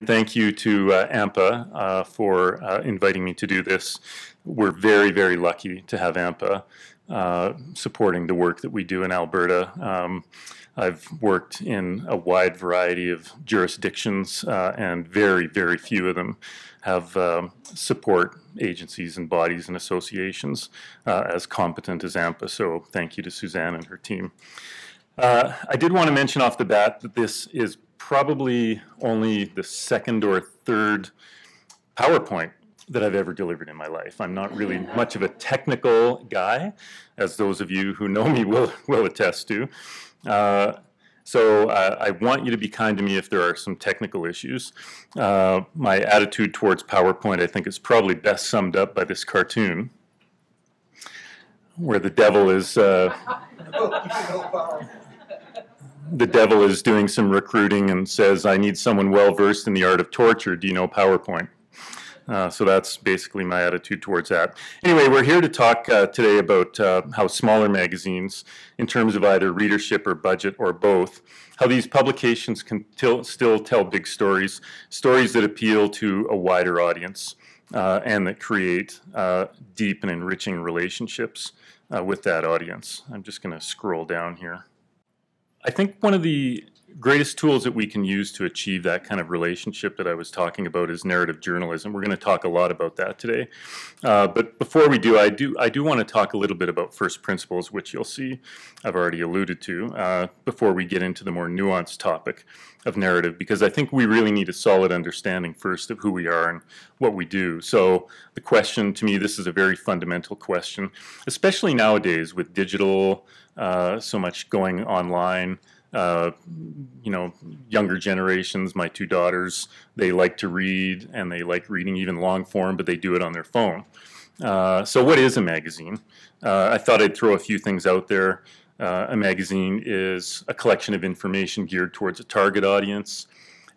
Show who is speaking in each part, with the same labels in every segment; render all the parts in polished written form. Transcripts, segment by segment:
Speaker 1: Thank you to AMPA for inviting me to do this. We're very, very lucky to have AMPA supporting the work that we do in Alberta. I've worked in a wide variety of jurisdictions, and very, very few of them have support agencies and bodies and associations as competent as AMPA. So thank you to Suzanne and her team. I did want to mention off the bat that this is probably only the second or third PowerPoint that I've ever delivered in my life. I'm not really much of a technical guy, as those of you who know me will attest to. So I want you to be kind to me if there are some technical issues. My attitude towards PowerPoint, I think, is probably best summed up by this cartoon, where the devil is doing some recruiting and says, I need someone well-versed in the art of torture. Do you know PowerPoint? So that's basically my attitude towards that. Anyway, we're here to talk today about how smaller magazines, in terms of either readership or budget or both, how these publications can still tell big stories, stories that appeal to a wider audience and that create deep and enriching relationships with that audience. I'm just going to scroll down here. I think one of the greatest tools that we can use to achieve that kind of relationship that I was talking about is narrative journalism. We're going to talk a lot about that today. But before we do, I do want to talk a little bit about first principles, which you'll see I've already alluded to, before we get into the more nuanced topic of narrative, because I think we really need a solid understanding first of who we are and what we do. So the question, to me, this is a very fundamental question, especially nowadays with digital, so much going online. You know, younger generations, my two daughters, they like to read, and they like reading even long form, but they do it on their phone. So what is a magazine? I thought I'd throw a few things out there. A magazine is a collection of information geared towards a target audience.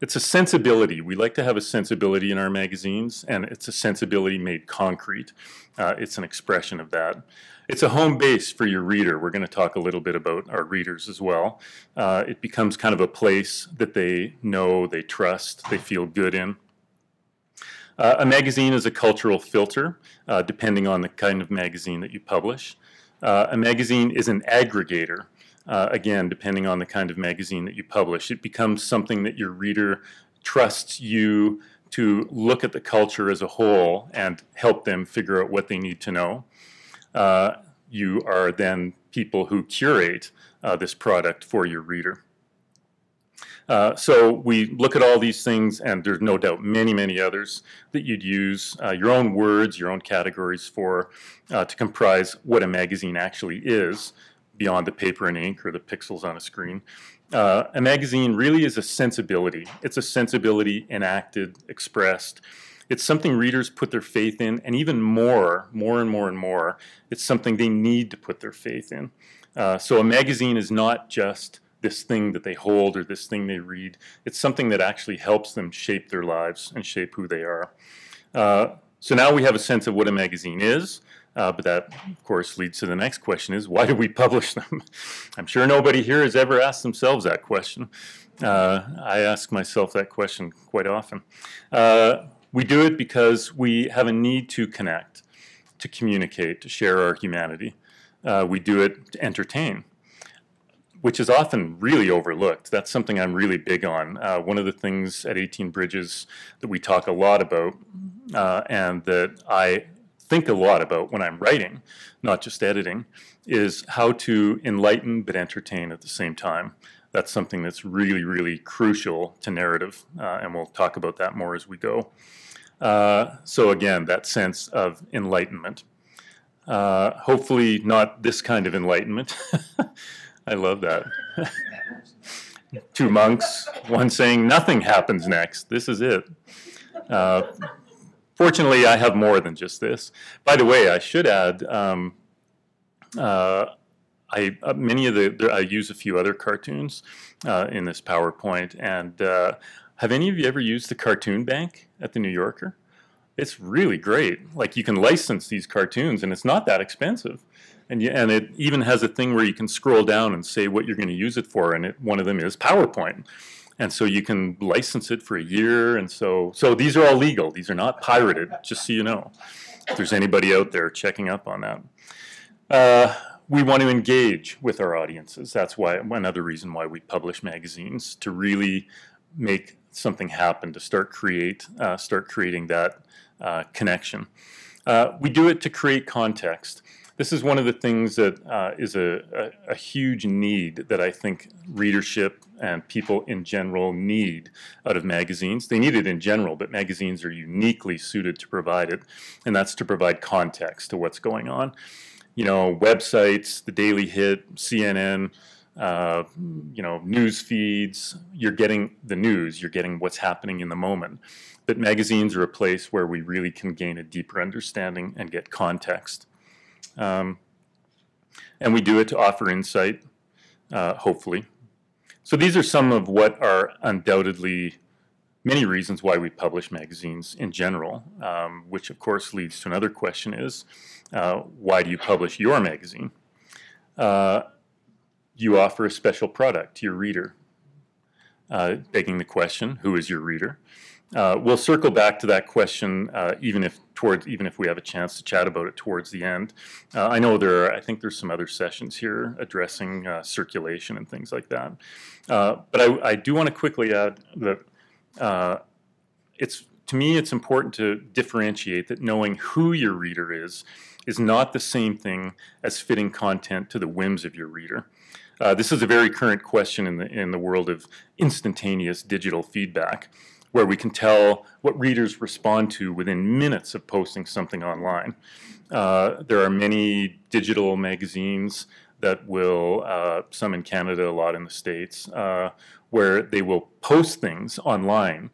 Speaker 1: It's a sensibility. We like to have a sensibility in our magazines, and it's a sensibility made concrete. It's an expression of that. It's a home base for your reader. We're going to talk a little bit about our readers as well. It becomes kind of a place that they know, they trust, they feel good in. A magazine is a cultural filter, depending on the kind of magazine that you publish. A magazine is an aggregator. Again, depending on the kind of magazine that you publish. It becomes something that your reader trusts you to look at the culture as a whole and help them figure out what they need to know. You are then people who curate this product for your reader. So we look at all these things, and there's no doubt many, many others that you'd use your own words, your own categories for to comprise what a magazine actually is, beyond the paper and ink or the pixels on a screen. A magazine really is a sensibility. It's a sensibility enacted, expressed. It's something readers put their faith in, and even more and more, it's something they need to put their faith in. So a magazine is not just this thing that they hold or this thing they read. It's something that actually helps them shape their lives and shape who they are. So now we have a sense of what a magazine is. But that, of course, leads to the next question is, why do we publish them? I'm sure nobody here has ever asked themselves that question. I ask myself that question quite often. We do it because we have a need to connect, to communicate, to share our humanity. We do it to entertain, which is often really overlooked. That's something I'm really big on. One of the things at 18 Bridges that we talk a lot about, and that I think a lot about when I'm writing, not just editing, is how to enlighten but entertain at the same time. That's something that's really, really crucial to narrative, and we'll talk about that more as we go. So again, that sense of enlightenment. Hopefully not this kind of enlightenment. I love that. Two monks, one saying nothing happens next. This is it. Fortunately, I have more than just this. By the way, I should add, I use a few other cartoons in this PowerPoint. And have any of you ever used the cartoon bank at the New Yorker? It's really great. Like, you can license these cartoons, and it's not that expensive. And it even has a thing where you can scroll down and say what you're going to use it for, and one of them is PowerPoint. And so you can license it for a year. And so these are all legal. These are not pirated, just so you know, if there's anybody out there checking up on that. We want to engage with our audiences. That's why another reason why we publish magazines, to really make something happen, to start creating that connection. We do it to create context. This is one of the things that is a huge need that I think readership and people in general need out of magazines. They need it in general, but magazines are uniquely suited to provide it, and that's to provide context to what's going on. You know, websites, the Daily Hit, CNN, news feeds, you're getting the news, you're getting what's happening in the moment. But magazines are a place where we really can gain a deeper understanding and get context. And we do it to offer insight, hopefully. So these are some of what are undoubtedly many reasons why we publish magazines in general, which of course leads to another question is, why do you publish your magazine? You offer a special product to your reader, begging the question, who is your reader? We'll circle back to that question even if we have a chance to chat about it towards the end. I think there's some other sessions here addressing circulation and things like that. But I do want to quickly add that to me it's important to differentiate that knowing who your reader is not the same thing as fitting content to the whims of your reader. This is a very current question in the world of instantaneous digital feedback, where we can tell what readers respond to within minutes of posting something online. There are many digital magazines that will, some in Canada, a lot in the States, where they will post things online,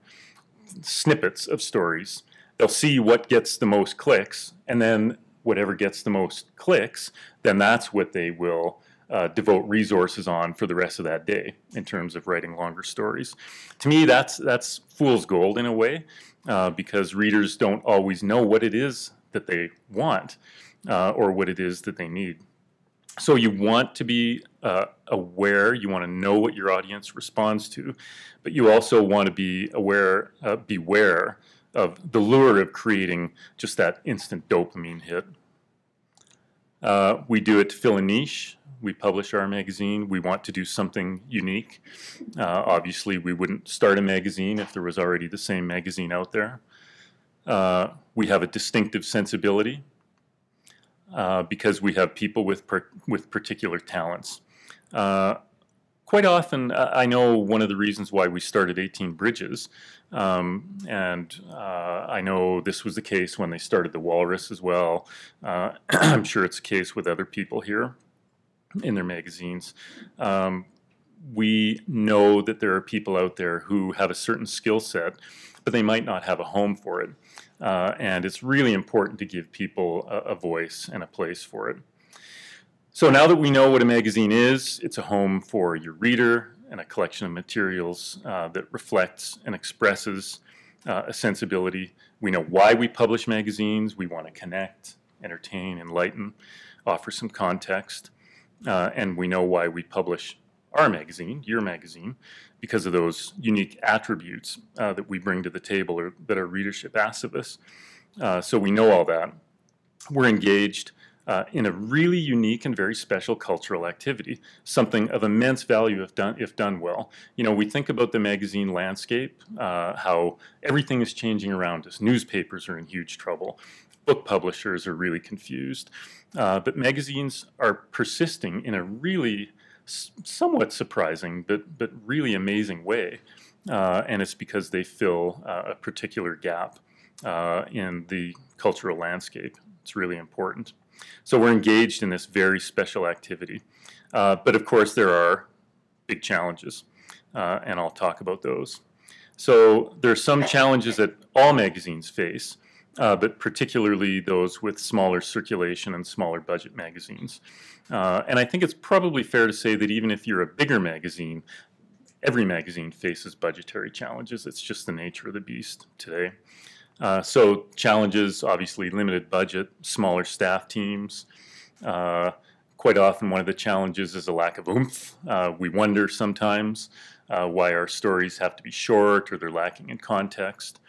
Speaker 1: snippets of stories. They'll see what gets the most clicks, and then whatever gets the most clicks, then that's what they will devote resources on for the rest of that day in terms of writing longer stories. To me, that's fool's gold in a way, because readers don't always know what it is that they want or what it is that they need. So you want to be aware, you want to know what your audience responds to, but you also want to be beware of the lure of creating just that instant dopamine hit. We do it to fill a niche. We publish our magazine. We want to do something unique. Obviously, we wouldn't start a magazine if there was already the same magazine out there. We have a distinctive sensibility because we have people with particular talents. Quite often, I know one of the reasons why we started 18 Bridges, and I know this was the case when they started the Walrus as well. I'm sure it's the case with other people here in their magazines. We know that there are people out there who have a certain skill set, but they might not have a home for it. And it's really important to give people a voice and a place for it. So now that we know what a magazine is, it's a home for your reader and a collection of materials that reflects and expresses a sensibility. We know why we publish magazines. We want to connect, entertain, enlighten, offer some context. And we know why we publish our magazine, your magazine, because of those unique attributes that we bring to the table or that our readership asks of us. So we know all that. We're engaged in a really unique and very special cultural activity, something of immense value if done well. You know, we think about the magazine landscape, how everything is changing around us. Newspapers are in huge trouble. Book publishers are really confused. But magazines are persisting in a really somewhat surprising but really amazing way. And it's because they fill a particular gap in the cultural landscape. It's really important. So we're engaged in this very special activity. But of course there are big challenges, and I'll talk about those. So there are some challenges that all magazines face, but particularly those with smaller circulation and smaller budget magazines. And I think it's probably fair to say that even if you're a bigger magazine, every magazine faces budgetary challenges. It's just the nature of the beast today. So challenges, obviously limited budget, smaller staff teams. Quite often one of the challenges is a lack of oomph. We wonder sometimes why our stories have to be short or they're lacking in context.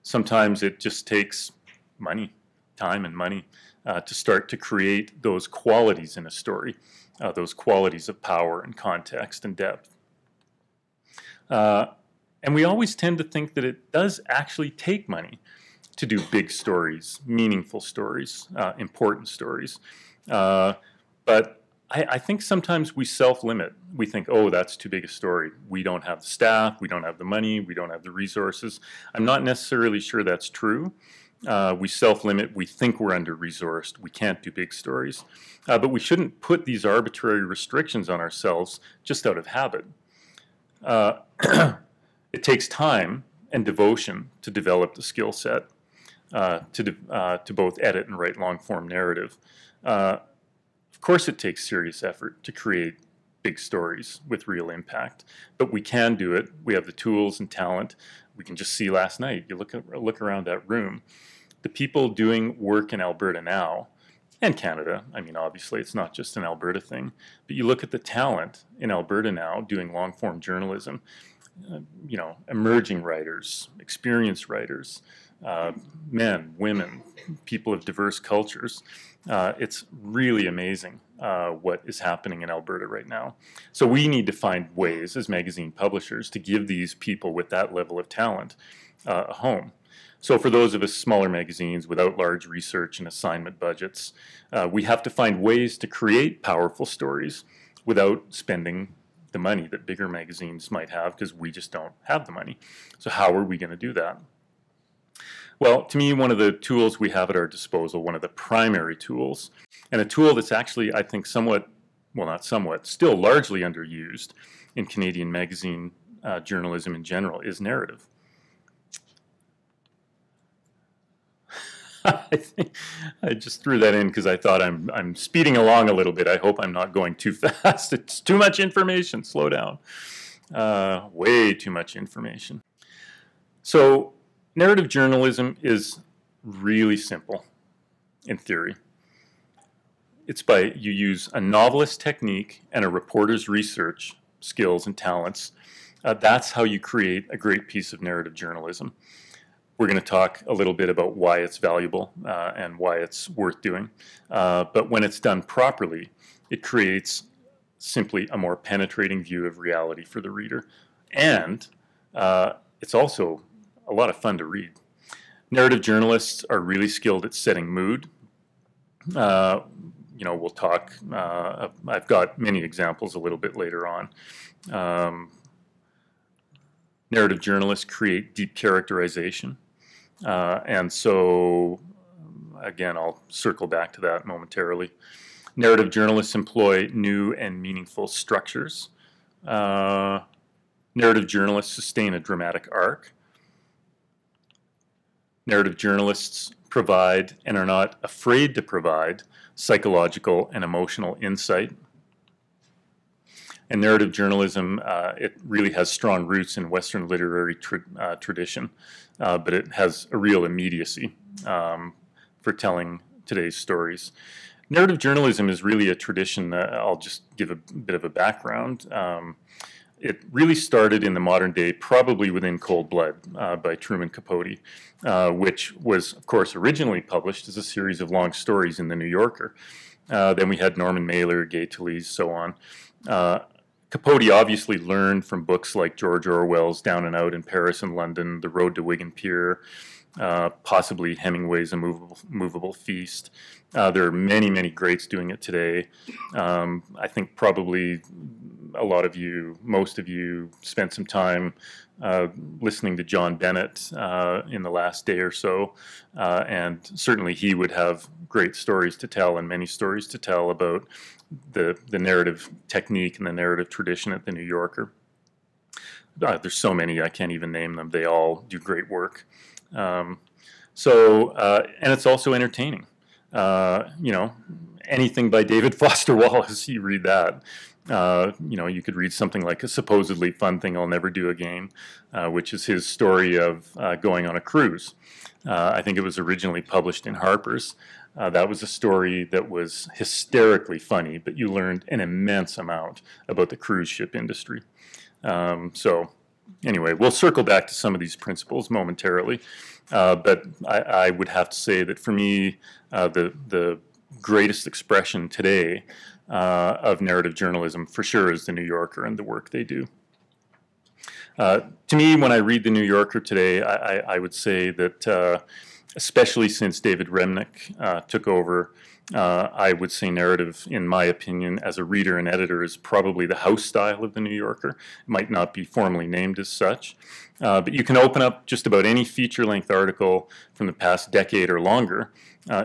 Speaker 1: Sometimes it just takes money, time and money, to start to create those qualities in a story, those qualities of power and context and depth. And we always tend to think that it does actually take money to do big stories, meaningful stories, important stories. But I think sometimes we self-limit. We think, oh, that's too big a story. We don't have the staff, we don't have the money, we don't have the resources. I'm not necessarily sure that's true. We self-limit, we think we're under-resourced, we can't do big stories. But we shouldn't put these arbitrary restrictions on ourselves just out of habit. It takes time and devotion to develop the skill set to both edit and write long-form narrative. Of course it takes serious effort to create big stories with real impact, but we can do it. We have the tools and talent. We can just see last night, you look around that room, the people doing work in Alberta now, and Canada, I mean obviously it's not just an Alberta thing, but you look at the talent in Alberta now doing long-form journalism, you know, emerging writers, experienced writers, men, women, people of diverse cultures. It's really amazing what is happening in Alberta right now. So we need to find ways as magazine publishers to give these people with that level of talent a home. So for those of us smaller magazines without large research and assignment budgets, we have to find ways to create powerful stories without spending the money that bigger magazines might have, because we just don't have the money. So how are we going to do that? Well, to me, one of the tools we have at our disposal, one of the primary tools, and a tool that's actually, I think, somewhat, well, not somewhat, still largely underused in Canadian magazine journalism in general, is narrative. I just threw that in because I thought I'm speeding along a little bit. I hope I'm not going too fast. It's too much information. Slow down. Way too much information. So narrative journalism is really simple in theory. It's you use a novelist technique and a reporter's research skills and talents. That's how you create a great piece of narrative journalism. We're going to talk a little bit about why it's valuable and why it's worth doing. But when it's done properly, it creates simply a more penetrating view of reality for the reader. And it's also a lot of fun to read. Narrative journalists are really skilled at setting mood. You know, we'll talk, I've got many examples a little bit later on. Narrative journalists create deep characterization. And so, again, I'll circle back to that momentarily. Narrative journalists employ new and meaningful structures. Narrative journalists sustain a dramatic arc. Narrative journalists provide and are not afraid to provide psychological and emotional insight. And narrative journalism, it really has strong roots in Western literary tradition, but it has a real immediacy for telling today's stories. Narrative journalism is really a tradition. I'll just give a bit of a background. It really started in the modern day, probably within Cold Blood by Truman Capote, which was, of course, originally published as a series of long stories in the New Yorker. Then we had Norman Mailer, Gay Talese, so on. Capote obviously learned from books like George Orwell's Down and Out in Paris and London, The Road to Wigan Pier, possibly Hemingway's A Movable Feast. There are many, many greats doing it today. I think probably a lot of you, most of you, spent some time listening to John Bennett in the last day or so, and certainly he would have great stories to tell and many stories to tell about the narrative technique and the narrative tradition at the New Yorker. There's so many, I can't even name them. They all do great work. And it's also entertaining. You know, anything by David Foster Wallace, you read that. You know, you could read something like A Supposedly Fun Thing I'll Never Do Again, which is his story of going on a cruise. I think it was originally published in Harper's. That was a story that was hysterically funny, but you learned an immense amount about the cruise ship industry. So anyway, we'll circle back to some of these principles momentarily, but I would have to say that for me, the greatest expression today of narrative journalism for sure is the New Yorker and the work they do. To me, when I read the New Yorker today, I would say that especially since David Remnick took over, I would say narrative, in my opinion, as a reader and editor, is probably the house style of the New Yorker. It might not be formally named as such, but you can open up just about any feature-length article from the past decade or longer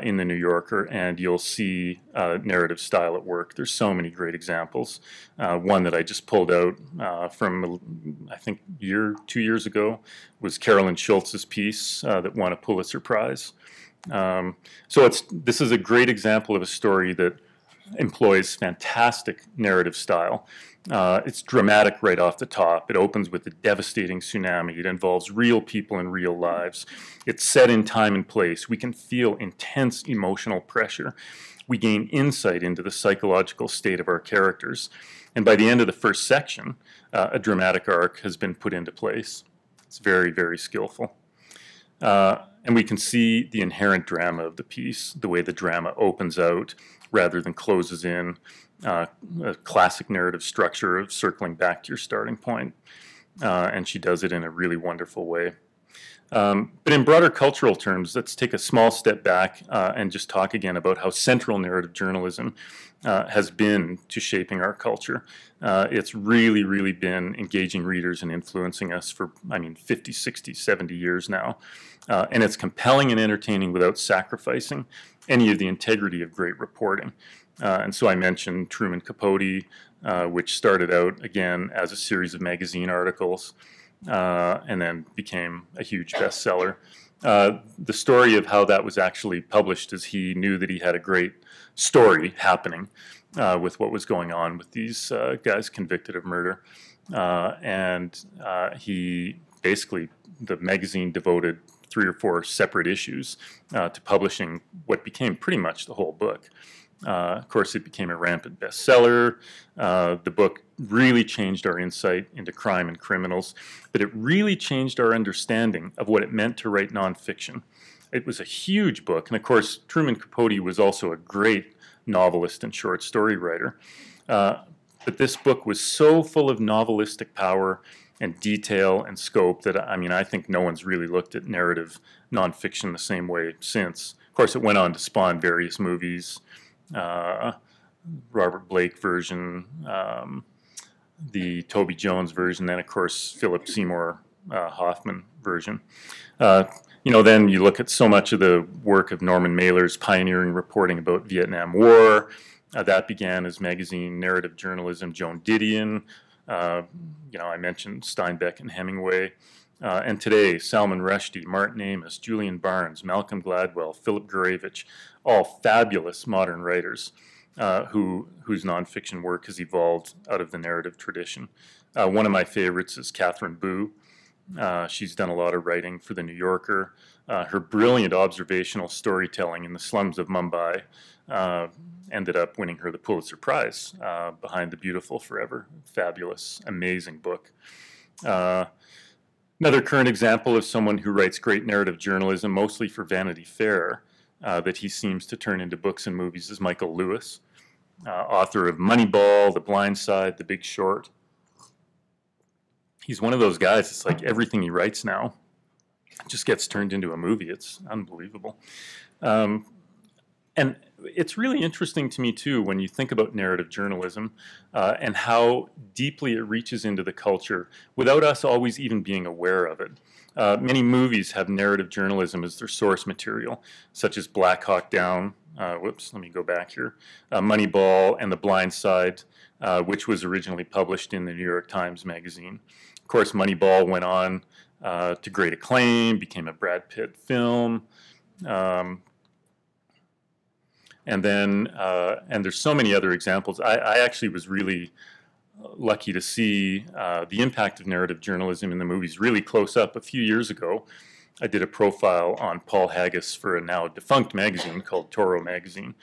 Speaker 1: in the New Yorker, and you'll see narrative style at work. There's so many great examples. One that I just pulled out from, I think, 2 years ago was Carolyn Schultz's piece that won a Pulitzer Prize. So this is a great example of a story that employs fantastic narrative style. It's dramatic right off the top. It opens with a devastating tsunami. It involves real people and real lives. It's set in time and place. We can feel intense emotional pressure. We gain insight into the psychological state of our characters. And by the end of the first section, a dramatic arc has been put into place. It's very, very skillful. And we can see the inherent drama of the piece, the way the drama opens out rather than closes in, a classic narrative structure of circling back to your starting point. And she does it in a really wonderful way. But in broader cultural terms, let's take a small step back and just talk again about how central narrative journalism has been to shaping our culture. It's really, really been engaging readers and influencing us for, 50, 60, 70 years now. And it's compelling and entertaining without sacrificing any of the integrity of great reporting. And so I mentioned Truman Capote, which started out, again, as a series of magazine articles, and then became a huge bestseller. The story of how that was actually published is he knew that he had a great story happening with what was going on with these guys convicted of murder. And he basically, the magazine devoted 3 or 4 separate issues to publishing what became pretty much the whole book. Of course, it became a rampant bestseller. The book really changed our insight into crime and criminals, but it really changed our understanding of what it meant to write nonfiction. It was a huge book, and of course, Truman Capote was also a great novelist and short story writer. But this book was so full of novelistic power and detail and scope that, I think no one's really looked at narrative nonfiction the same way since. Of course, it went on to spawn various movies, Robert Blake version, the Toby Jones version, then of course Philip Seymour Hoffman version. Then you look at so much of the work of Norman Mailer's pioneering reporting about Vietnam War. That began as magazine narrative journalism. Joan Didion, I mentioned Steinbeck and Hemingway. And today, Salman Rushdie, Martin Amis, Julian Barnes, Malcolm Gladwell, Philip Gurevich, all fabulous modern writers whose nonfiction work has evolved out of the narrative tradition. One of my favorites is Catherine Boo. She's done a lot of writing for The New Yorker. Her brilliant observational storytelling in the slums of Mumbai ended up winning her the Pulitzer Prize, Behind the Beautiful Forever. Fabulous, amazing book. Another current example of someone who writes great narrative journalism, mostly for Vanity Fair, that he seems to turn into books and movies, is Michael Lewis, author of Moneyball, The Blind Side, The Big Short. He's one of those guys, it's like everything he writes now just gets turned into a movie. It's unbelievable. And it's really interesting to me, too, when you think about narrative journalism and how deeply it reaches into the culture without us always even being aware of it. Many movies have narrative journalism as their source material, such as Black Hawk Down, let me go back here, Moneyball, and The Blind Side, which was originally published in the New York Times Magazine. Of course, Moneyball went on to great acclaim, became a Brad Pitt film. And there's so many other examples. I actually was really lucky to see the impact of narrative journalism in the movies really close up. A few years ago, I did a profile on Paul Haggis for a now defunct magazine called Toro Magazine.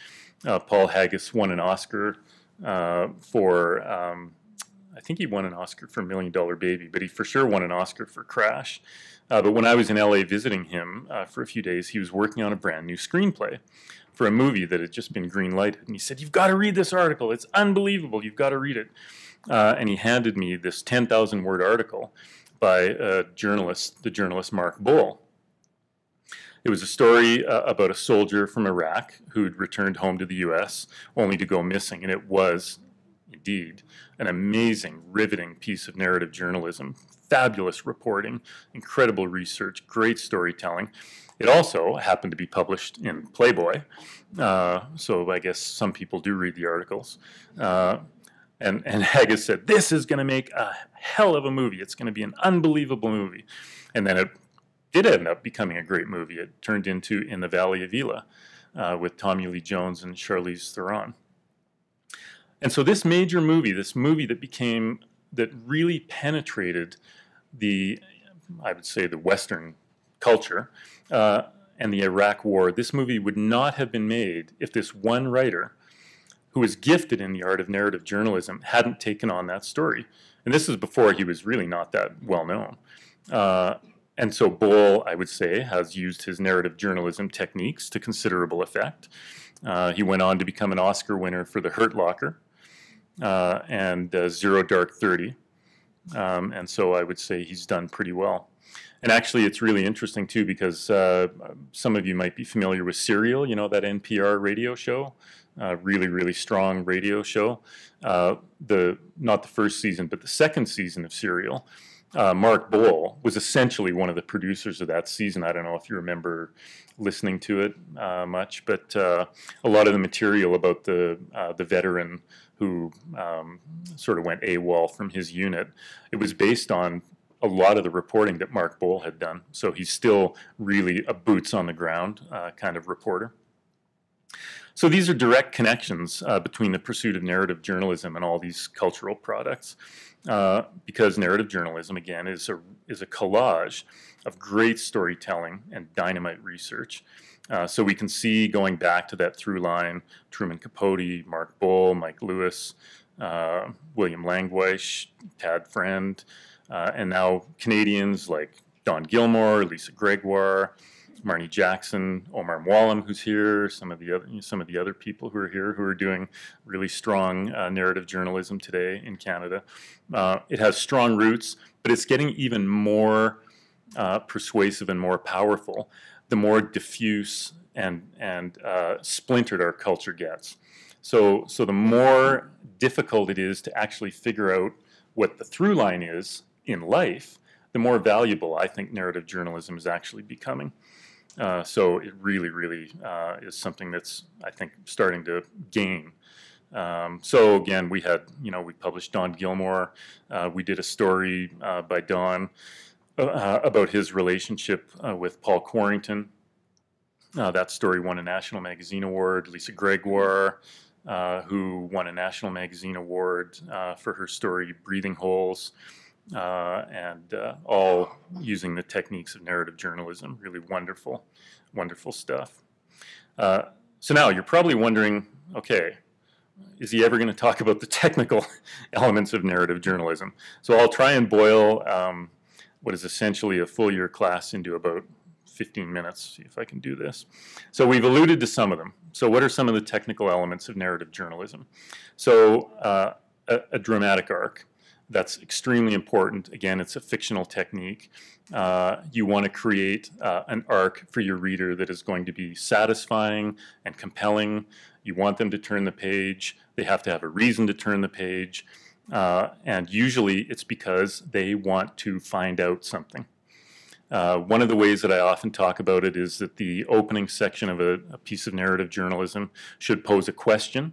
Speaker 1: Paul Haggis won an Oscar for, I think he won an Oscar for $1 Million Baby, but he for sure won an Oscar for Crash. But when I was in LA visiting him for a few days, he was working on a brand new screenplay for a movie that had just been green-lighted. And he said, "You've got to read this article. It's unbelievable. You've got to read it." And he handed me this 10,000-word article by a journalist, the journalist Mark Bull. It was a story about a soldier from Iraq who'd returned home to the U.S. only to go missing, and it was, indeed, an amazing, riveting piece of narrative journalism. Fabulous reporting, incredible research, great storytelling. It also happened to be published in Playboy, so I guess some people do read the articles. And Haggis said, "This is going to make a hell of a movie. It's going to be an unbelievable movie." And then it did end up becoming a great movie. It turned into In the Valley of Elah with Tommy Lee Jones and Charlize Theron. And so this major movie, this movie that really penetrated I would say, the Western culture and the Iraq War, this movie would not have been made if this one writer, who was gifted in the art of narrative journalism, hadn't taken on that story. And this is before he was really not that well known. And so Bull, I would say, has used his narrative journalism techniques to considerable effect. He went on to become an Oscar winner for The Hurt Locker and Zero Dark 30. And so I would say he's done pretty well. And actually, it's really interesting, too, because some of you might be familiar with Serial, you know, that NPR radio show. Really, really strong radio show. Not the first season, but the second season of Serial. Mark Bull was essentially one of the producers of that season. I don't know if you remember listening to it much, but a lot of the material about the veteran who sort of went AWOL from his unit, it was based on a lot of the reporting that Mark Bull had done. So he's still really a boots on the ground kind of reporter. So these are direct connections between the pursuit of narrative journalism and all these cultural products, because narrative journalism, again, is a collage of great storytelling and dynamite research. So we can see, going back to that through line, Truman Capote, Mark Bull, Mike Lewis, William Langweis, Tad Friend, and now Canadians like Don Gilmore, Lisa Gregoire, Marnie Jackson, Omar Mwalem, who's here, some of the other people who are here who are doing really strong narrative journalism today in Canada. It has strong roots, but it's getting even more persuasive and more powerful the more diffuse and splintered our culture gets. So the more difficult it is to actually figure out what the through line is in life, the more valuable I think narrative journalism is actually becoming. So it really, really is something that's, I think, starting to gain. So again, we published Don Gilmore. We did a story by Don about his relationship with Paul Quarrington. That story won a National Magazine Award. Lisa Gregoire, who won a National Magazine Award for her story Breathing Holes. And all using the techniques of narrative journalism. Really wonderful, wonderful stuff. So now you're probably wondering, okay, is he ever going to talk about the technical elements of narrative journalism? So I'll try and boil what is essentially a full year class into about 15 minutes, see if I can do this. So we've alluded to some of them. So what are some of the technical elements of narrative journalism? So a dramatic arc. That's extremely important. Again, it's a fictional technique. You want to create an arc for your reader that is going to be satisfying and compelling. You want them to turn the page. They have to have a reason to turn the page. And usually it's because they want to find out something. One of the ways that I often talk about it is that the opening section of a piece of narrative journalism should pose a question.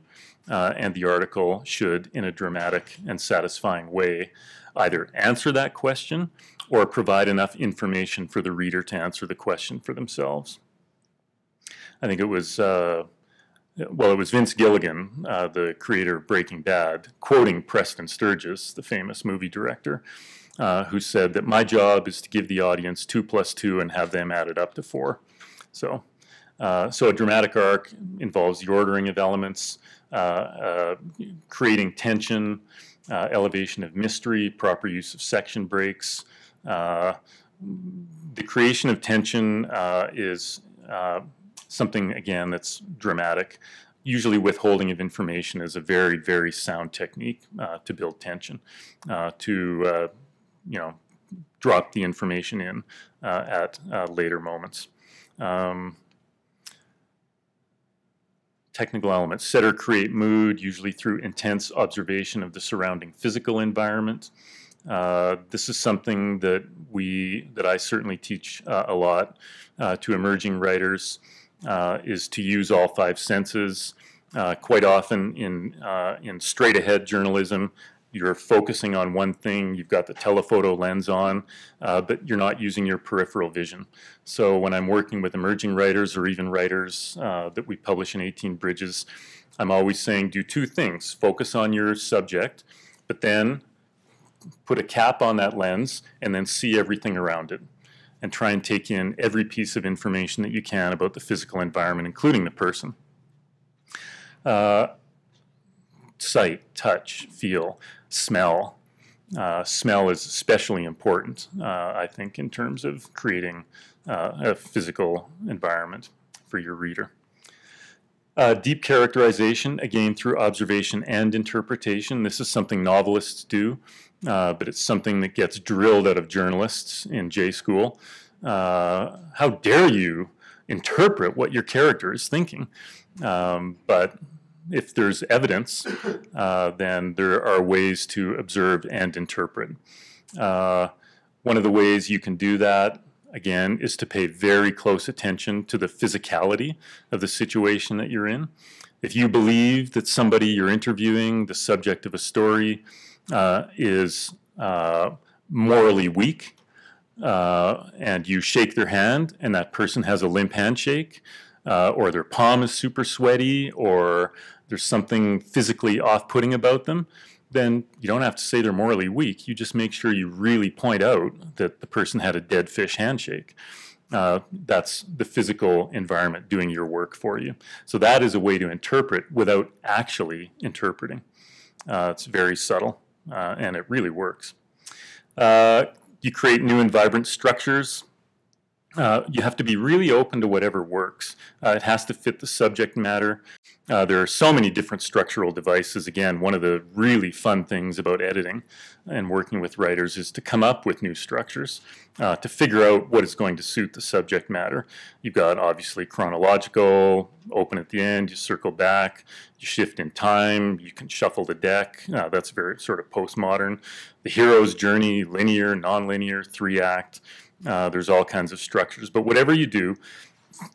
Speaker 1: And the article should, in a dramatic and satisfying way, either answer that question or provide enough information for the reader to answer the question for themselves. I think it was well, it was Vince Gilligan, the creator of Breaking Bad, quoting Preston Sturges, the famous movie director, who said that my job is to give the audience 2 + 2 and have them add it up to 4. So a dramatic arc involves the ordering of elements, creating tension, elevation of mystery, proper use of section breaks. The creation of tension is something, again, that's dramatic. Usually withholding of information is a very, very sound technique to build tension, to drop the information in at later moments. Technical elements: set or create mood, usually through intense observation of the surrounding physical environment. This is something that I certainly teach a lot to emerging writers, is to use all 5 senses. Quite often in straight-ahead journalism, you're focusing on one thing, you've got the telephoto lens on, but you're not using your peripheral vision. So when I'm working with emerging writers or even writers that we publish in 18 Bridges, I'm always saying do 2 things. Focus on your subject, but then put a cap on that lens and then see everything around it. And try and take in every piece of information that you can about the physical environment, including the person. Sight, touch, feel, smell. Smell is especially important, I think, in terms of creating a physical environment for your reader. Deep characterization, again, through observation and interpretation. This is something novelists do, but it's something that gets drilled out of journalists in J school. How dare you interpret what your character is thinking? But if there's evidence, then there are ways to observe and interpret. One of the ways you can do that, again, is to pay very close attention to the physicality of the situation that you're in. If you believe that somebody you're interviewing, the subject of a story, is morally weak, and you shake their hand and that person has a limp handshake, or their palm is super sweaty, or there's something physically off-putting about them, then you don't have to say they're morally weak. You just make sure you really point out that the person had a dead fish handshake. That's the physical environment doing your work for you. So that is a way to interpret without actually interpreting. It's very subtle, and it really works. You create new and vibrant structures. You have to be really open to whatever works. It has to fit the subject matter. There are so many different structural devices. Again, one of the really fun things about editing and working with writers is to come up with new structures, to figure out what is going to suit the subject matter. You've got obviously chronological, open at the end, you circle back, you shift in time, you can shuffle the deck. That's very sort of postmodern. The hero's journey, linear, non-linear, 3-act. There's all kinds of structures, but whatever you do,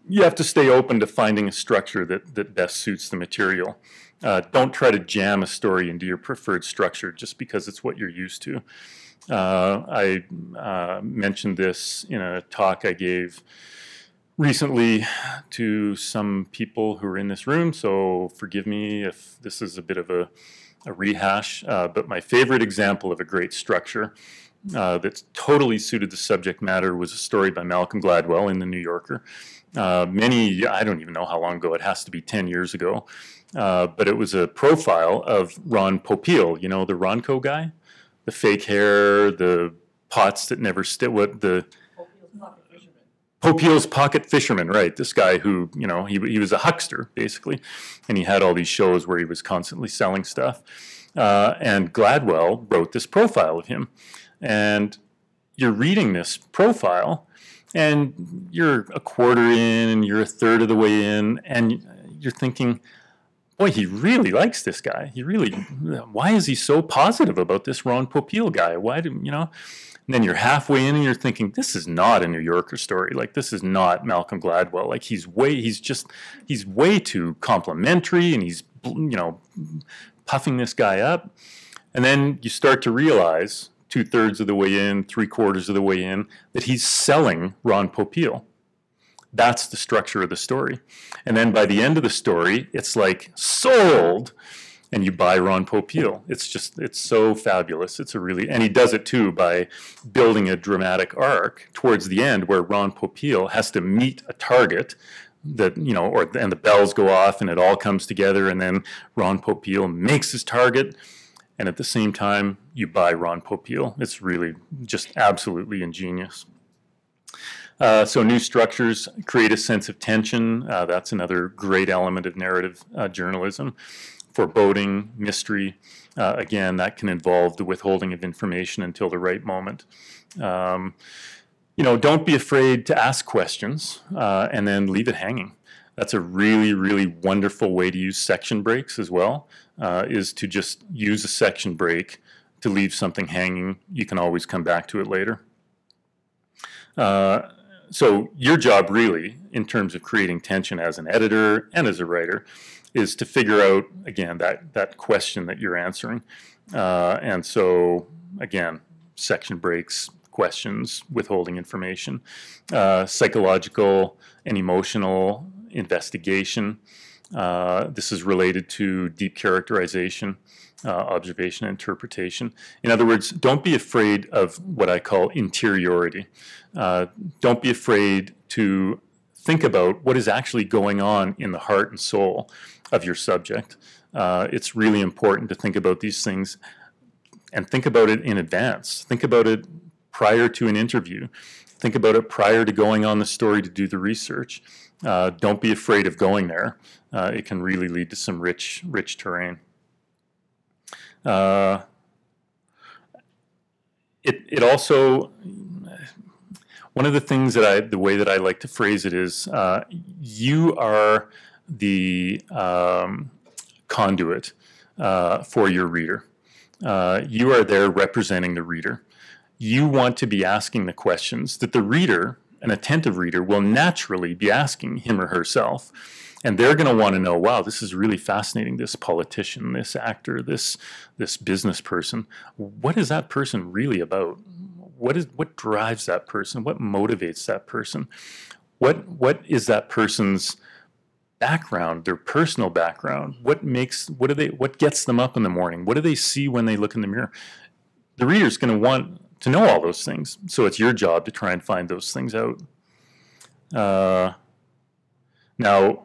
Speaker 1: you have to stay open to finding a structure that best suits the material. Don't try to jam a story into your preferred structure just because it's what you're used to. I mentioned this in a talk I gave recently to some people who are in this room, so forgive me if this is a bit of a rehash, but my favorite example of a great structure that totally suited the subject matter was a story by Malcolm Gladwell in the New Yorker. I don't even know how long ago, it has to be 10 years ago, but it was a profile of Ron Popeil, you know, the Ronco guy, the fake hair, the pots that never stick, Popeil's pocket fisherman, right? This guy who, you know, he was a huckster, basically, and he had all these shows where he was constantly selling stuff, and Gladwell wrote this profile of him. And you're reading this profile, and you're a quarter in, and you're a third of the way in, and you're thinking, boy, he really likes this guy. Why is he so positive about this Ron Popeil guy? And then you're halfway in, and you're thinking, this is not a New Yorker story. Like, this is not Malcolm Gladwell. Like, he's way too complimentary, and he's, puffing this guy up. And then you start to realize, 2/3 of the way in, 3/4 of the way in, that he's selling Ron Popeil. That's the structure of the story. And then by the end of the story, it's like sold, and you buy Ron Popeil. It's so fabulous. And he does it too by building a dramatic arc towards the end where Ron Popeil has to meet a target that, and the bells go off and it all comes together, and then Ron Popeil makes his target, and at the same time you buy Ron Popeil. It's really just absolutely ingenious. So new structures create a sense of tension. That's another great element of narrative journalism. Foreboding, mystery, again, that can involve the withholding of information until the right moment. Don't be afraid to ask questions and then leave it hanging. That's a really, really wonderful way to use section breaks as well, is to just use a section break to leave something hanging. You can always come back to it later. So your job really, in terms of creating tension as an editor and as a writer, is to figure out, again, that question that you're answering. And so, again, section breaks, questions, withholding information, psychological and emotional investigation. This is related to deep characterization, observation, and interpretation. In other words, don't be afraid of what I call interiority. Don't be afraid to think about what is actually going on in the heart and soul of your subject. It's really important to think about these things and think about it in advance. Think about it prior to an interview. Think about it prior to going on the story to do the research. Don't be afraid of going there. It can really lead to some rich terrain. It also, one of the things the way that I like to phrase it is, you are the conduit for your reader. You are there representing the reader. You want to be asking the questions that the reader, an attentive reader, will naturally be asking him or herself. And they're going to want to know, wow, this is really fascinating, this politician, this actor, this business person. What is that person really about? What drives that person? What motivates that person? What is that person's background, their personal background? What gets them up in the morning? What do they see when they look in the mirror? The reader's going to want to know all those things. So it's your job to try and find those things out. Now,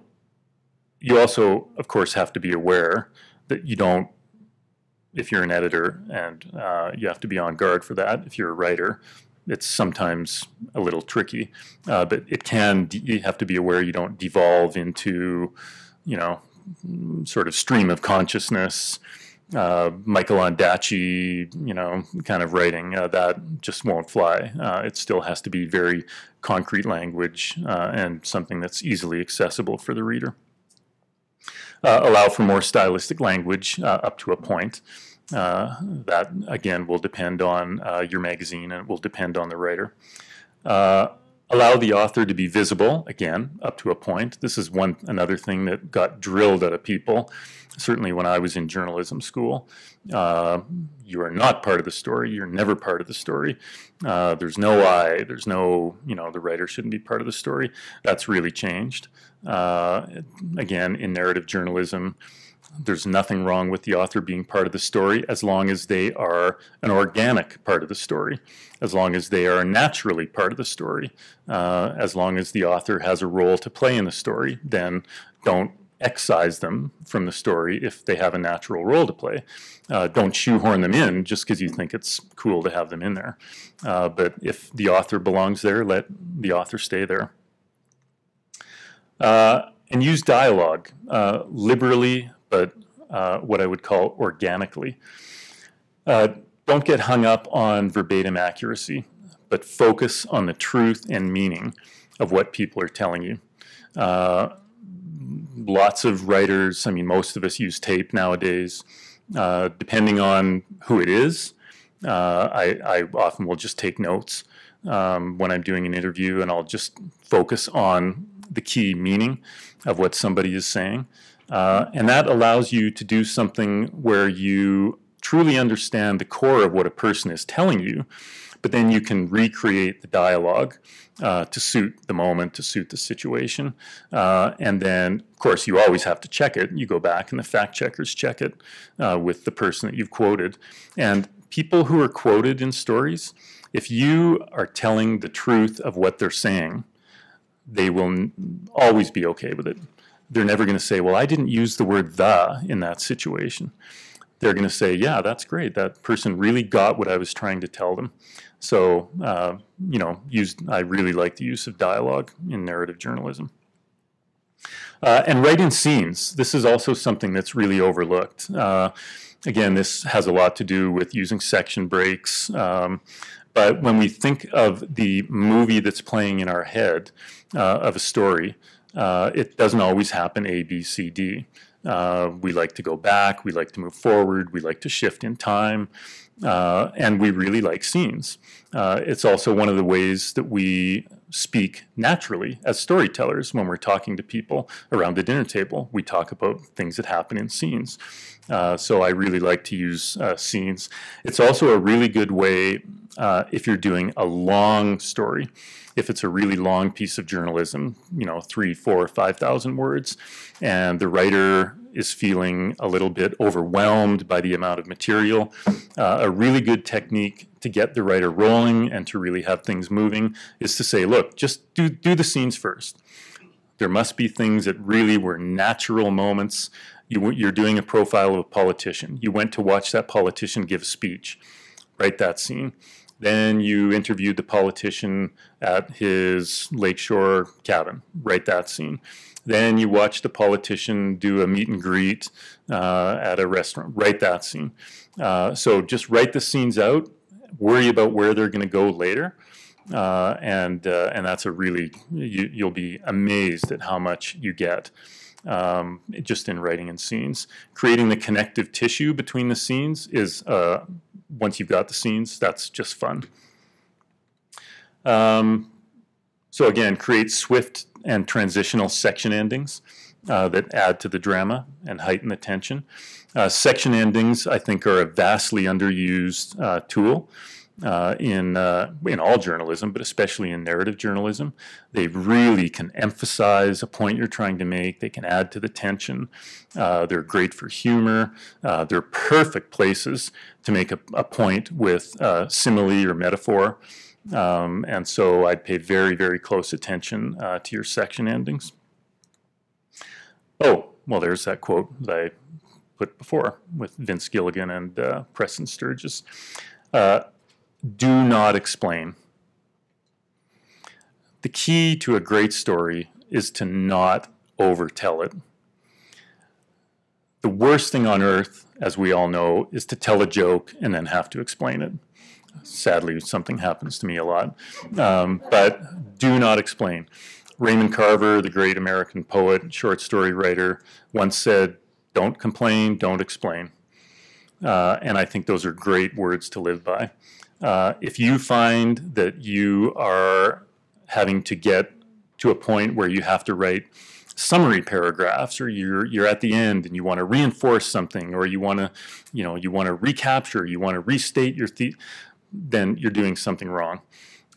Speaker 1: you also, of course, have to be aware that you don't, if you're an editor, and you have to be on guard for that. If you're a writer, it's sometimes a little tricky, but you have to be aware you don't devolve into, sort of stream of consciousness, Michael Ondaatje, kind of writing. That just won't fly. It still has to be very concrete language and something that's easily accessible for the reader. Allow for more stylistic language up to a point. That, again, will depend on your magazine, and it will depend on the writer. Allow the author to be visible, again, up to a point. This is another thing that got drilled out of people, certainly when I was in journalism school. You are not part of the story. You're never part of the story. There's no I. There's no, the writer shouldn't be part of the story. That's really changed. Again, in narrative journalism, there's nothing wrong with the author being part of the story as long as they are an organic part of the story, as long as they are naturally part of the story, as long as the author has a role to play in the story. Then don't excise them from the story if they have a natural role to play. Don't shoehorn them in just because you think it's cool to have them in there. But if the author belongs there, let the author stay there. And use dialogue liberally, but what I would call organically. Don't get hung up on verbatim accuracy, but focus on the truth and meaning of what people are telling you. Lots of writers, most of us use tape nowadays. Depending on who it is, I often will just take notes when I'm doing an interview, and I'll just focus on the key meaning of what somebody is saying. And that allows you to do something where you truly understand the core of what a person is telling you, but then you can recreate the dialogue to suit the moment, to suit the situation. And then, of course, you always have to check it. You go back and the fact checkers check it with the person that you've quoted. And people who are quoted in stories, if you are telling the truth of what they're saying, they will always be okay with it. They're never going to say, well, I didn't use the word "the" in that situation. They're going to say, yeah, that's great. That person really got what I was trying to tell them. So, you know, I really like the use of dialogue in narrative journalism. And write in scenes. This is also something that's really overlooked. Again, this has a lot to do with using section breaks. But when we think of the movie that's playing in our head of a story, it doesn't always happen A, B, C, D. We like to go back, we like to move forward, we like to shift in time, and we really like scenes. It's also one of the ways that we speak naturally as storytellers when we're talking to people around the dinner table. We talk about things that happen in scenes. So I really like to use scenes. It's also a really good way if you're doing a long story. If it's a really long piece of journalism, you know, 3,000, 4,000, 5,000 words, and the writer is feeling a little bit overwhelmed by the amount of material, a really good technique to get the writer rolling and to really have things moving is to say, look, just do the scenes first. There must be things that really were natural moments. You're doing a profile of a politician. You went to watch that politician give a speech. Write that scene. Then you interviewed the politician at his lakeshore cabin. Write that scene. Then you watched the politician do a meet and greet at a restaurant. Write that scene. So just write the scenes out. Worry about where they're going to go later. And that's a really, you'll be amazed at how much you get just in writing in scenes. Creating the connective tissue between the scenes is, once you've got the scenes, that's just fun. So again, create swift and transitional section endings that add to the drama and heighten the tension. Section endings, I think, are a vastly underused tool in all journalism, but especially in narrative journalism. They really can emphasize a point you're trying to make. They can add to the tension. They're great for humor. They're perfect places to make a point with simile or metaphor. And so I'd pay very, very close attention to your section endings. Oh, well, there's that quote that I put before with Vince Gilligan and Preston Sturgis. Do not explain. The key to a great story is to not overtell it. The worst thing on earth, as we all know, is to tell a joke and then have to explain it. Sadly, something happens to me a lot. But do not explain. Raymond Carver, the great American poet, short story writer, once said, don't complain, don't explain. And I think those are great words to live by. If you find that you are having to get to a point where you have to write summary paragraphs, or you're at the end and you want to reinforce something, or you want to recapture, you want to restate your then you're doing something wrong.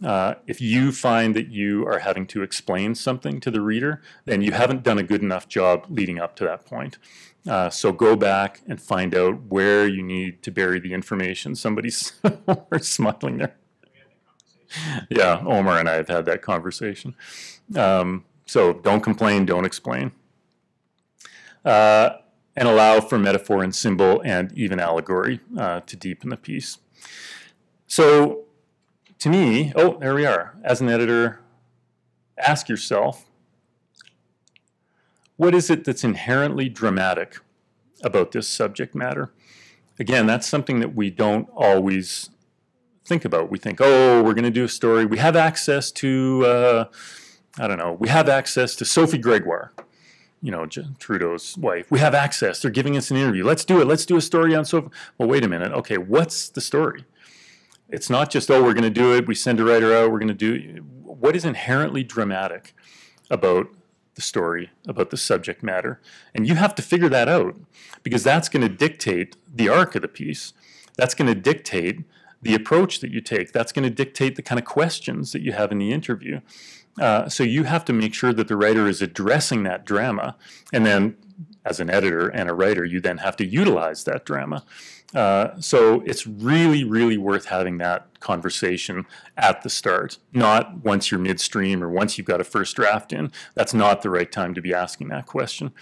Speaker 1: If you find that you are having to explain something to the reader, then you haven't done a good enough job leading up to that point. So go back and find out where you need to bury the information. Somebody's smiling there. Yeah, Omar and I have had that conversation. So don't complain, don't explain. And allow for metaphor and symbol and even allegory to deepen the piece. So to me, oh, there we are. As an editor, ask yourself, what is it that's inherently dramatic about this subject matter? Again, that's something that we don't always think about. We think, oh, we're going to do a story. We have access to, I don't know, we have access to Sophie Gregoire, you know, Trudeau's wife. We have access. They're giving us an interview. Let's do it. Let's do a story on Sophie. Well, wait a minute. Okay, what's the story? It's not just, oh, we're going to do it. We send a writer out. We're going to do. What is inherently dramatic about the story, about the subject matter? And you have to figure that out, because that's going to dictate the arc of the piece. That's going to dictate the approach that you take. That's going to dictate the kind of questions that you have in the interview. So you have to make sure that the writer is addressing that drama, and then as an editor and a writer, you then have to utilize that drama. So it's really, really worth having that conversation at the start, not once you're midstream or once you've got a first draft in. That's not the right time to be asking that question.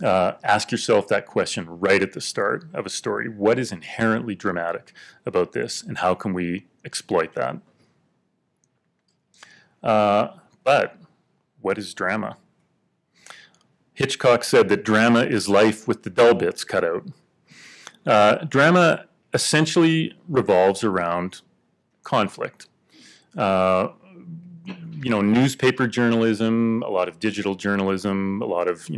Speaker 1: Ask yourself that question right at the start of a story. What is inherently dramatic about this, and how can we exploit that? But what is drama? Hitchcock said that drama is life with the dull bits cut out. Drama essentially revolves around conflict. Newspaper journalism, a lot of digital journalism, a lot of,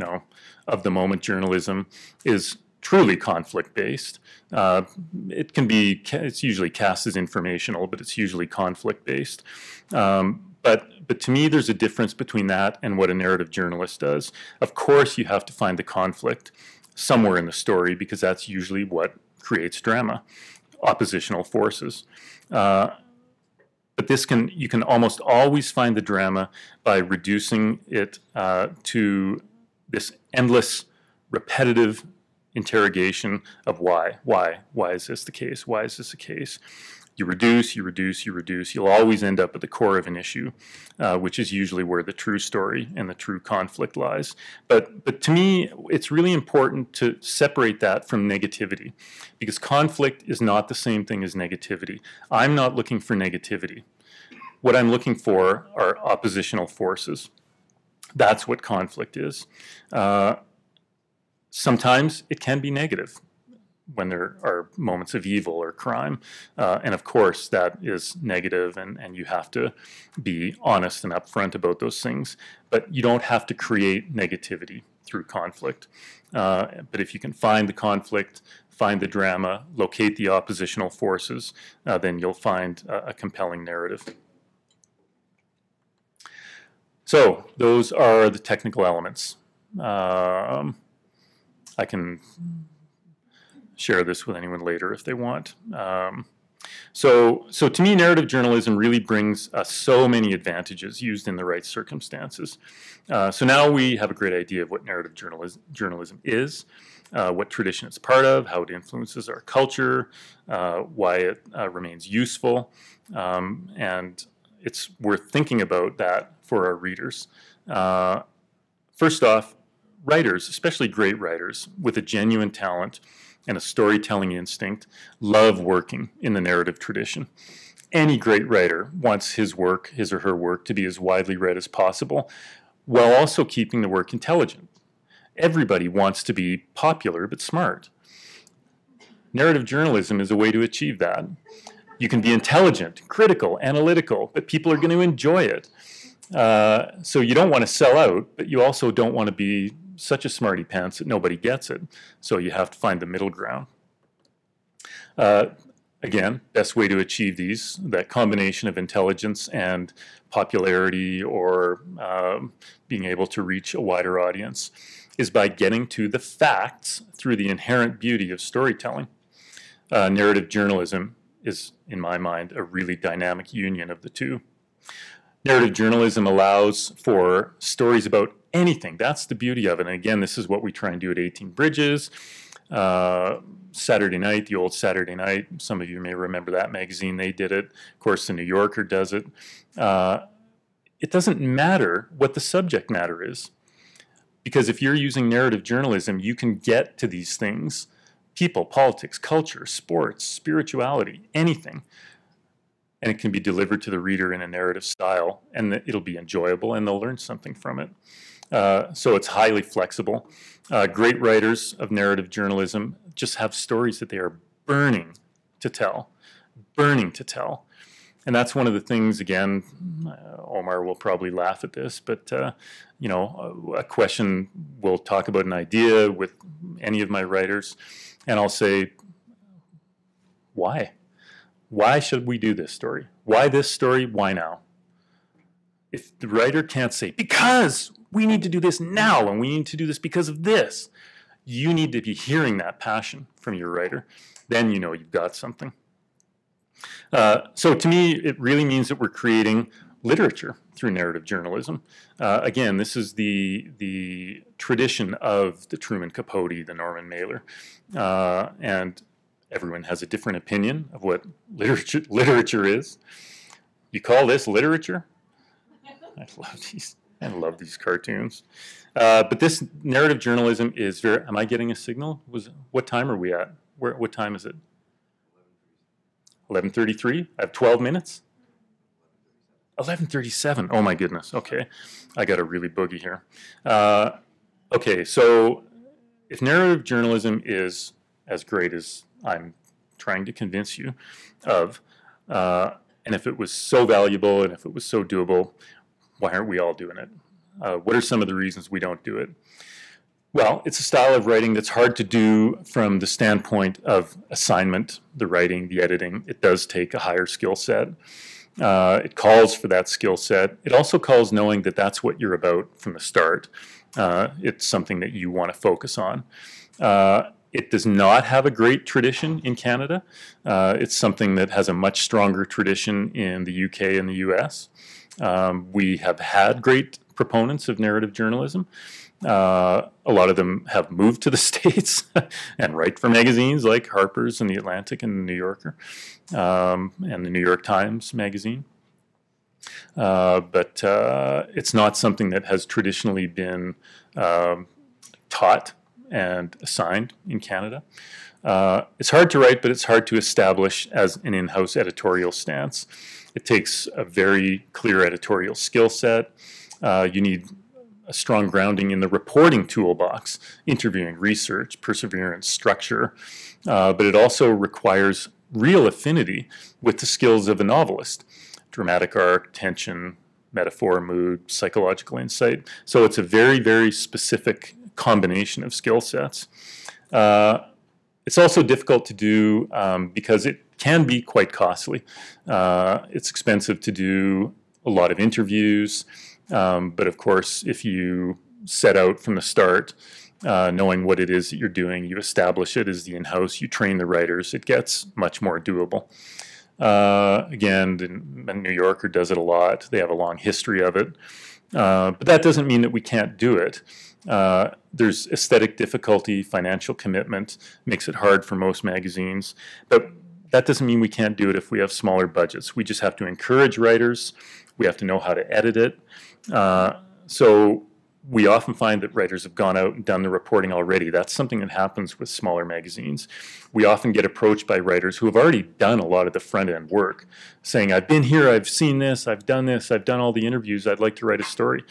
Speaker 1: of the moment journalism is truly conflict-based. It's usually cast as informational, but it's usually conflict-based. But to me, there's a difference between that and what a narrative journalist does. Of course, you have to find the conflict somewhere in the story, because that's usually what creates drama, oppositional forces. But you can almost always find the drama by reducing it to this endless, repetitive interrogation of why. Why is this the case? Why is this the case? You reduce, you reduce, you reduce. You'll always end up at the core of an issue, which is usually where the true story and the true conflict lies. But to me, it's really important to separate that from negativity, because conflict is not the same thing as negativity. I'm not looking for negativity. What I'm looking for are oppositional forces. That's what conflict is. Sometimes it can be negative when there are moments of evil or crime. And of course, that is negative, and you have to be honest and upfront about those things. But you don't have to create negativity through conflict. But if you can find the conflict, find the drama, locate the oppositional forces, then you'll find a compelling narrative. So those are the technical elements. I can share this with anyone later if they want. So to me, narrative journalism really brings so many advantages used in the right circumstances. So now we have a great idea of what narrative journalism is, what tradition it's part of, how it influences our culture, why it remains useful, and it's worth thinking about that for our readers. First off, writers, especially great writers with a genuine talent and a storytelling instinct, love working in the narrative tradition. Any great writer wants his or her work, to be as widely read as possible, while also keeping the work intelligent. Everybody wants to be popular but smart. Narrative journalism is a way to achieve that. You can be intelligent, critical, analytical, but people are going to enjoy it. So you don't want to sell out, but you also don't want to be such a smarty pants that nobody gets it. So you have to find the middle ground. Again, best way to achieve that combination of intelligence and popularity, or being able to reach a wider audience, is by getting to the facts through the inherent beauty of storytelling. Narrative journalism is, in my mind, a really dynamic union of the two. Narrative journalism allows for stories about anything. That's the beauty of it. And again, this is what we try and do at 18 Bridges. Saturday Night, the old Saturday Night, some of you may remember that magazine. They did it. Of course, the New Yorker does it. It doesn't matter what the subject matter is, because if you're using narrative journalism, you can get to these things: people, politics, culture, sports, spirituality, anything. And it can be delivered to the reader in a narrative style, and it'll be enjoyable, and they'll learn something from it. So it's highly flexible. Great writers of narrative journalism just have stories that they are burning to tell. And that's one of the things, again, Omar will probably laugh at this, but a question, we'll talk about an idea with any of my writers, and I'll say, why? Why should we do this story? Why this story? Why now? If the writer can't say, because we need to do this now, and we need to do this because of this, you need to be hearing that passion from your writer. Then you know you've got something. So to me, it really means that we're creating literature through narrative journalism. Again, this is the tradition of the Truman Capote, the Norman Mailer, and everyone has a different opinion of what literature is. You call this literature? I love these cartoons. But this narrative journalism is very. Am I getting a signal? What time are we at? What time is it? 11:33. I have 12 minutes. 11:37. Oh my goodness. Okay, I got a really boogie here. Okay, so if narrative journalism is as great as I'm trying to convince you of, and if it was so valuable and if it was so doable, why aren't we all doing it? What are some of the reasons we don't do it? Well, it's a style of writing that's hard to do from the standpoint of assignment, the writing, the editing. It does take a higher skill set. It calls for that skill set. It also calls knowing that that's what you're about from the start. It's something that you want to focus on. It does not have a great tradition in Canada. It's something that has a much stronger tradition in the UK and the US. We have had great proponents of narrative journalism. A lot of them have moved to the States and write for magazines like Harper's and The Atlantic and The New Yorker and The New York Times magazine. But it's not something that has traditionally been taught and assigned in Canada. It's hard to write, but it's hard to establish as an in-house editorial stance. It takes a very clear editorial skill set. You need a strong grounding in the reporting toolbox, interviewing, research, perseverance, structure, but it also requires real affinity with the skills of a novelist, dramatic arc, tension, metaphor, mood, psychological insight. So it's a very, very specific combination of skill sets. It's also difficult to do because it can be quite costly. It's expensive to do a lot of interviews. But of course, if you set out from the start, knowing what it is that you're doing, you establish it as the in-house, you train the writers, it gets much more doable. Again, the New Yorker does it a lot. They have a long history of it. But that doesn't mean that we can't do it. There's aesthetic difficulty, financial commitment, makes it hard for most magazines. But that doesn't mean we can't do it if we have smaller budgets. We just have to encourage writers. We have to know how to edit it. So we often find that writers have gone out and done the reporting already. That's something that happens with smaller magazines. We often get approached by writers who have already done a lot of the front-end work, saying, I've been here, I've seen this, I've done all the interviews, I'd like to write a story.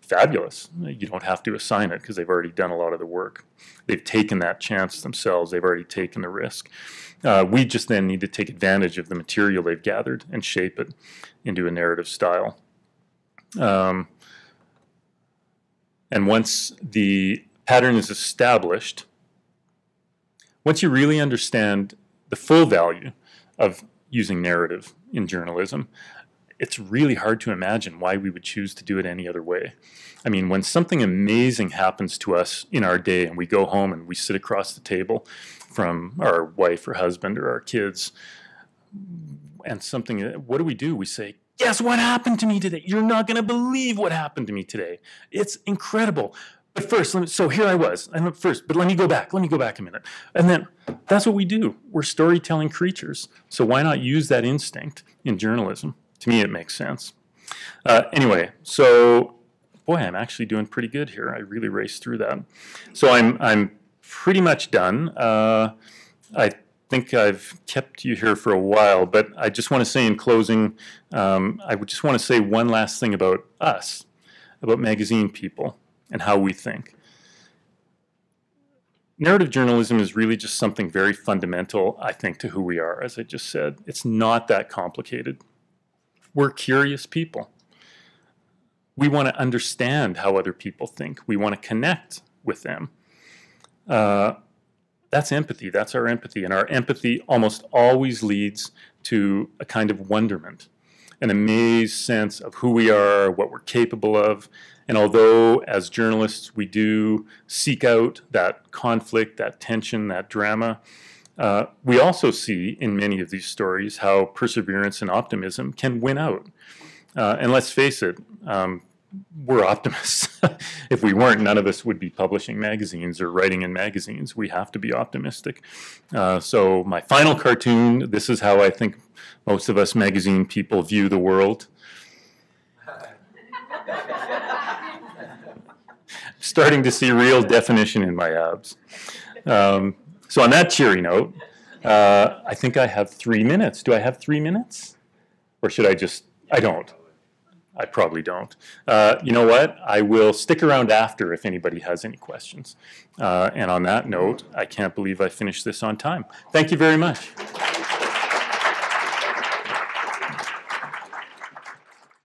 Speaker 1: Fabulous. You don't have to assign it because they've already done a lot of the work. They've taken that chance themselves. They've already taken the risk. We just then need to take advantage of the material they've gathered and shape it into a narrative style. And once the pattern is established, once you really understand the full value of using narrative in journalism, it's really hard to imagine why we would choose to do it any other way. I mean, when something amazing happens to us in our day and we go home and we sit across the table from our wife or husband or our kids, and something, what do? We say, guess what happened to me today? You're not going to believe what happened to me today. It's incredible. But first, so here I was. But let me go back a minute. And then that's what we do. We're storytelling creatures. So why not use that instinct in journalism? To me, it makes sense. Anyway, so boy, I'm actually doing pretty good here. I really raced through that. So I'm pretty much done. I think I've kept you here for a while, but I just want to say in closing, I would just want to say one last thing about us, about magazine people and how we think. Narrative journalism is really just something very fundamental, I think, to who we are, as I just said. It's not that complicated. We're curious people. We want to understand how other people think. We want to connect with them. That's empathy. That's our empathy. And our empathy almost always leads to a kind of wonderment, an amazed sense of who we are, what we're capable of. And although as journalists we do seek out that conflict, that tension, that drama, We also see in many of these stories how perseverance and optimism can win out. And let's face it, we're optimists. If we weren't, none of us would be publishing magazines or writing in magazines. We have to be optimistic. So my final cartoon, this is how I think most of us magazine people view the world. Starting to see real definition in my abs. So on that cheery note, I think I have 3 minutes. Do I have 3 minutes? Or should I just, I don't. I probably don't. You know what? I will stick around after if anybody has any questions. And on that note, I can't believe I finished this on time. Thank you very much.